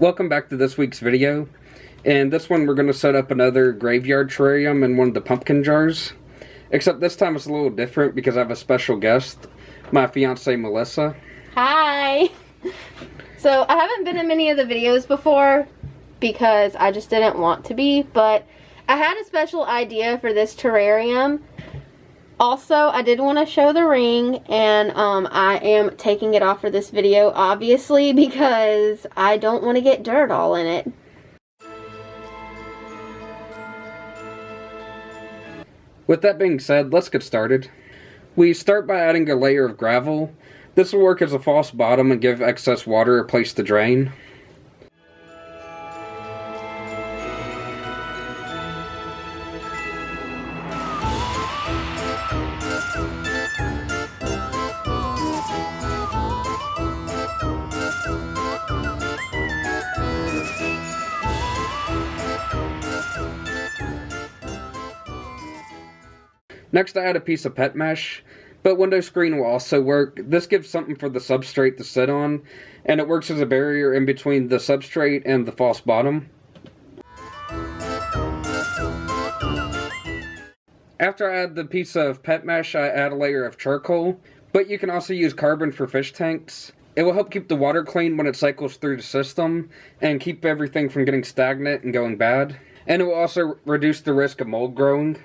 Welcome back to this week's video. In this one we're going to set up another graveyard terrarium in one of the pumpkin jars. Except this time it's a little different because I have a special guest, my fiancée Melissa. Hi! So I haven't been in many of the videos before because I just didn't want to be, but I had a special idea for this terrarium. Also, I did want to show the ring, and I am taking it off for this video, obviously, because I don't want to get dirt all in it. With that being said, let's get started. We start by adding a layer of gravel. This will work as a false bottom and give excess water a place to drain. Next I add a piece of pet mesh, but window screen will also work. This gives something for the substrate to sit on, and it works as a barrier in between the substrate and the false bottom. After I add the piece of pet mesh, I add a layer of charcoal, but you can also use carbon for fish tanks. It will help keep the water clean when it cycles through the system, and keep everything from getting stagnant and going bad. And it will also reduce the risk of mold growing.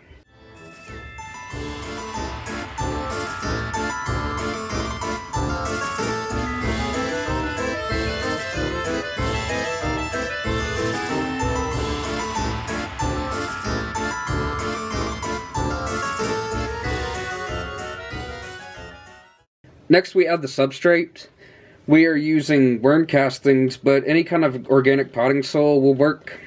Next we add the substrate. We are using worm castings, but any kind of organic potting soil will work.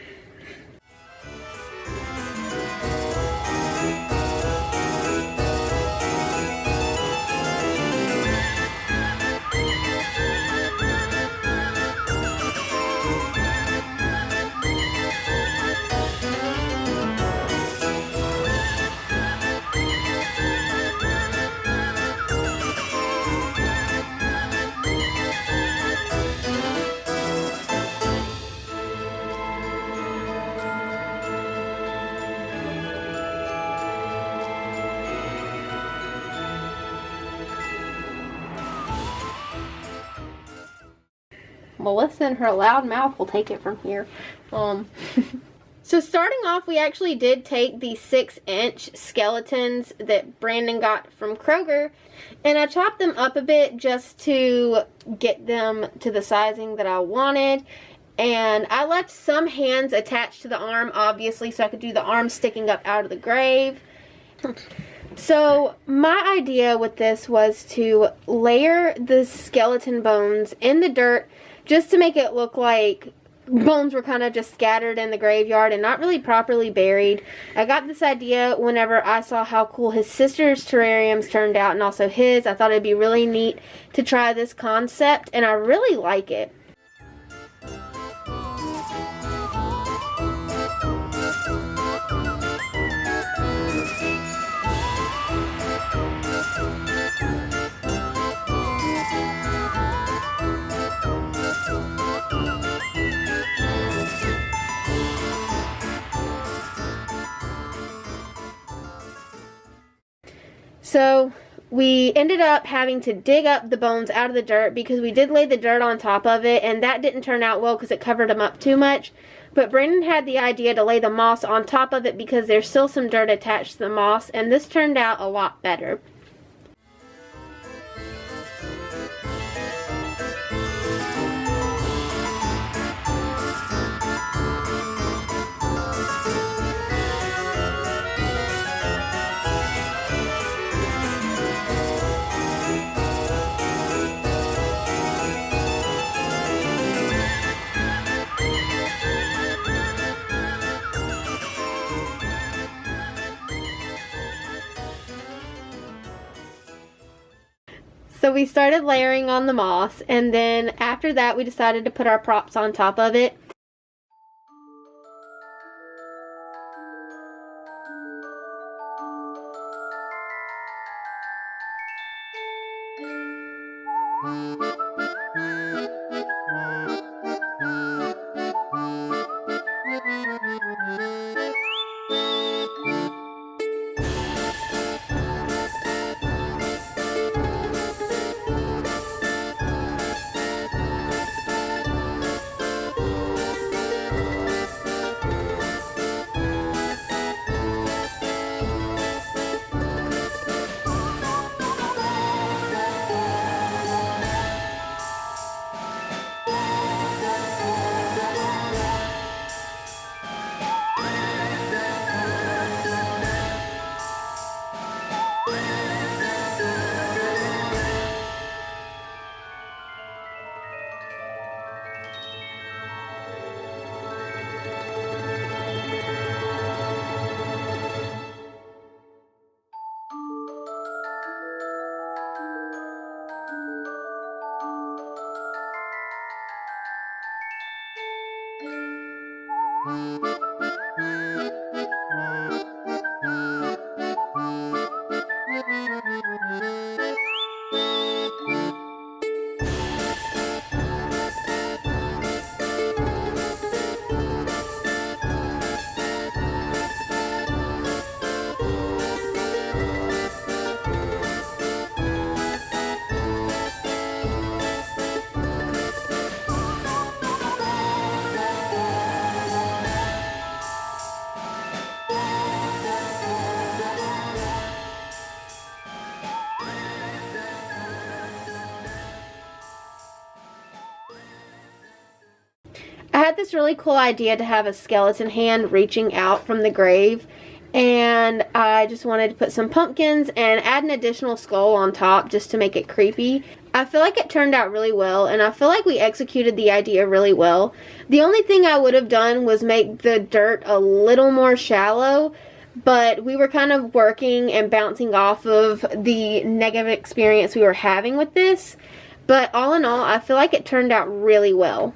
Melissa and her loud mouth will take it from here. So starting off, we actually did take the 6-inch skeletons that Brandon got from Kroger, and I chopped them up a bit just to get them to the sizing that I wanted. And I left some hands attached to the arm, obviously, so I could do the arm sticking up out of the grave. So my idea with this was to layer the skeleton bones in the dirt just to make it look like bones were kind of just scattered in the graveyard and not really properly buried. I got this idea whenever I saw how cool his sister's terrariums turned out, and also his. I thought it'd be really neat to try this concept, and I really like it. So we ended up having to dig up the bones out of the dirt because we did lay the dirt on top of it, and that didn't turn out well because it covered them up too much. But Brandon had the idea to lay the moss on top of it because there's still some dirt attached to the moss, and this turned out a lot better. So we started layering on the moss, and then after that we decided to put our props on top of it. I had this really cool idea to have a skeleton hand reaching out from the grave, and I just wanted to put some pumpkins and add an additional skull on top just to make it creepy. I feel like it turned out really well, and I feel like we executed the idea really well. The only thing I would have done was make the dirt a little more shallow, but we were kind of working and bouncing off of the negative experience we were having with this. But all in all, I feel like it turned out really well.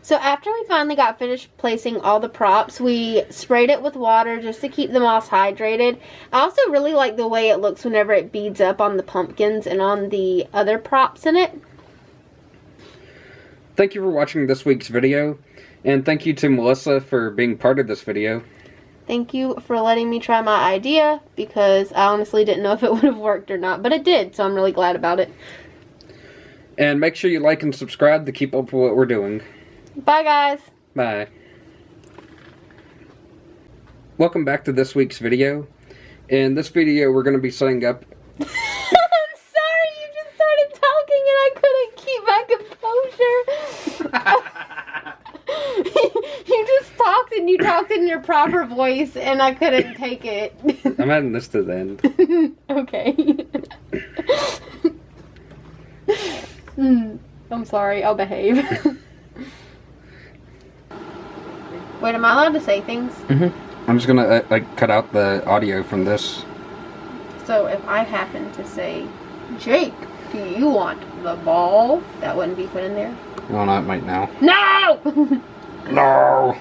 So after we finally got finished placing all the props, we sprayed it with water just to keep the moss hydrated. I also really like the way it looks whenever it beads up on the pumpkins and on the other props in it. Thank you for watching this week's video, and thank you to Melissa for being part of this video. Thank you for letting me try my idea, because I honestly didn't know if it would have worked or not, but it did, so I'm really glad about it. And make sure you like and subscribe to keep up with what we're doing. Bye, guys. Bye. Welcome back to this week's video. In this video, we're going to be setting up... I'm sorry, you just started talking and I couldn't keep my composure. You just talked and you talked in your proper voice and I couldn't take it. I'm adding this to the end. Okay. I'm sorry, I'll behave. Wait, am I allowed to say things? Mm-hmm. I'm just gonna cut out the audio from this. So if I happen to say, Jake, do you want the ball? That wouldn't be put in there. Oh no, it might now. No! No!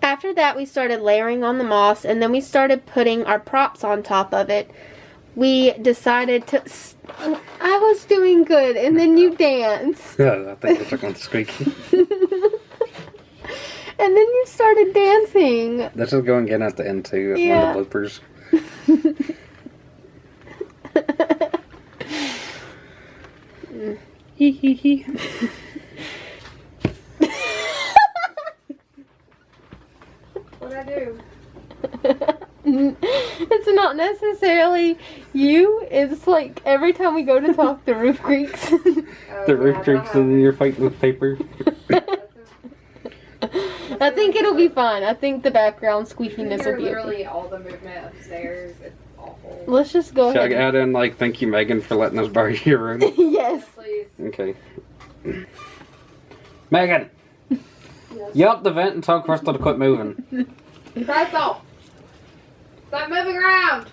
After that, we started layering on the moss, and then we started putting our props on top of it. We decided to... I was doing good, and then you danced. Yeah, I think it's like on the squeaky. And then you started dancing. This is going in at the end too. It's Yeah. one of the bloopers. Hee hee hee. What'd I do? It's not necessarily you. It's like every time we go to talk, the roof creaks. Oh, The roof yeah, creaks and then you're fighting with paper. I think it'll be fine. I think the background You squeakiness hear will be okay. literally all the movement upstairs. It's awful. Let's just go Should I ahead. add in like thank you Megan for letting us borrow your room? Yes. Please. Okay. Megan! Yell up the vent and tell Crystal to quit moving. Crystal! Stop moving around!